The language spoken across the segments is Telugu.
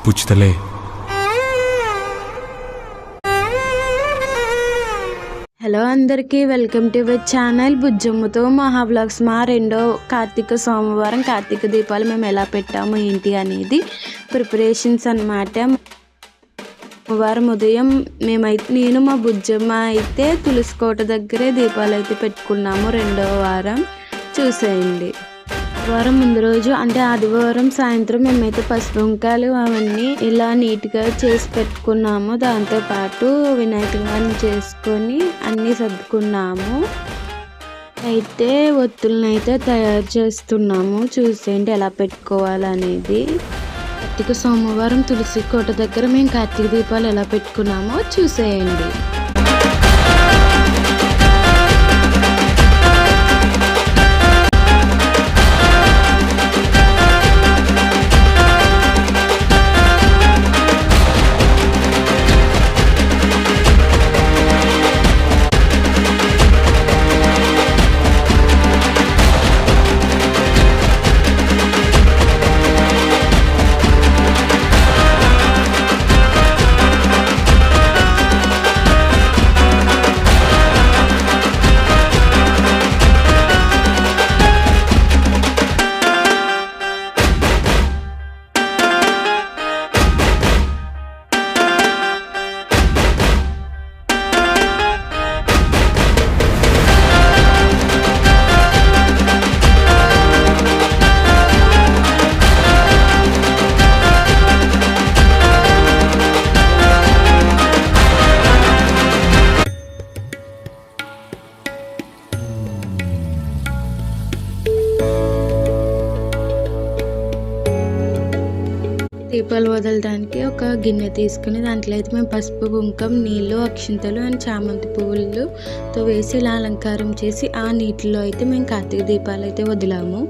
పుచ్చుతలే. హలో అందరికీ, వెల్కమ్ టు అవర్ ఛానల్ బుజ్జమ్మతో మహా వ్లాగ్స్. మా రెండో కార్తీక సోమవారం కార్తీక దీపాలు మేము ఎలా పెట్టాము ఏంటి అనేది ప్రిపరేషన్స్ అన్నమాట. సోమవారం ఉదయం నేను మా బుజ్జమ్మ అయితే తులసి కోట దగ్గరే దీపాలు అయితే పెట్టుకున్నాము. రెండో వారం చూసేయండి. వారం ముందు రోజు అంటే ఆదివారం సాయంత్రం మేమైతే పసుపు వంకాయలు అవన్నీ ఇలా నీట్గా చేసి పెట్టుకున్నాము. దాంతోపాటు వినాయకుని చేసుకొని అన్నీ సర్దుకున్నాము. అయితే ఒత్తులను అయితే తయారు చేస్తున్నాము. చూసేయండి ఎలా పెట్టుకోవాలనేది. కార్తీక సోమవారం తులసి కోట దగ్గర మేము కార్తీక దీపాలు ఎలా పెట్టుకున్నామో చూసేయండి. దీపాలు వదలడానికి ఒక గిన్నె తీసుకుని దాంట్లో అయితే మేము పసుపు, కుంకం, నీళ్ళు, అక్షింతలు అండ్ చామంతి పువ్వులతో వేసి ఇలా అలంకారం చేసి ఆ నీటిలో అయితే మేము కార్తీక దీపాలు అయితే వదిలాము.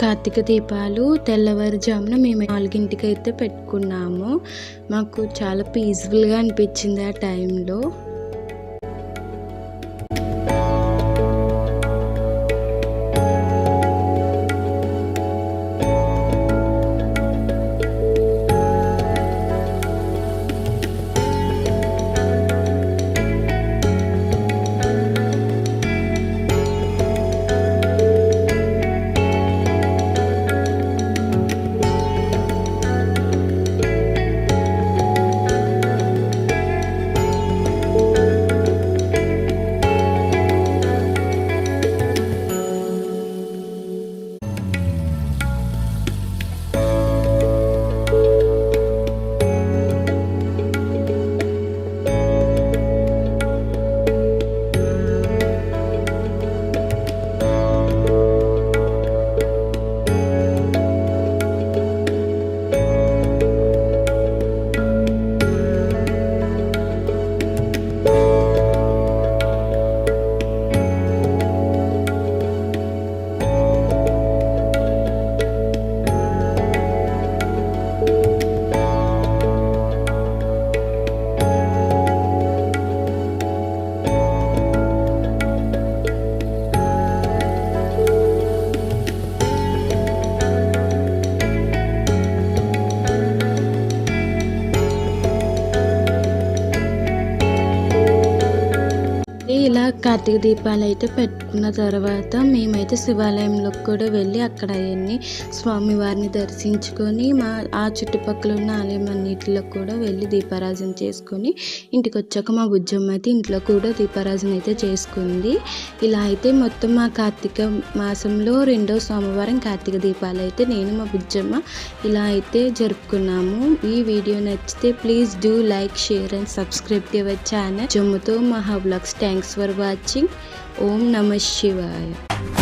కార్తీక దీపాలు తెల్లవారుజామున మేము 4ంటికి అయితే పెట్టుకున్నాము. మాకు చాలా పీస్ఫుల్గా అనిపించింది ఆ టైంలో. ఇలా కార్తీక దీపాలు అయితే పెట్టుకున్న తర్వాత మేమైతే శివాలయంలోకి కూడా వెళ్ళి అక్కడ అవన్నీ స్వామివారిని దర్శించుకొని ఆ చుట్టుపక్కల ఉన్న ఆలయం అన్నిటిలో కూడా వెళ్ళి దీపారాజన చేసుకొని ఇంటికి వచ్చాక మా బుజ్జమ్మ అయితే ఇంట్లో కూడా దీపారాజన అయితే చేసుకుంది. ఇలా అయితే మొత్తం మా కార్తీక మాసంలో రెండో సోమవారం కార్తీక దీపాలు అయితే నేను మా బుజ్జమ్మ ఇలా అయితే జరుపుకున్నాము. ఈ వీడియో నచ్చితే please do like, share and subscribe to our channel బుజ్జమ్మతో Maha vlogs. Thanks for watching. ఓం నమః శివాయ.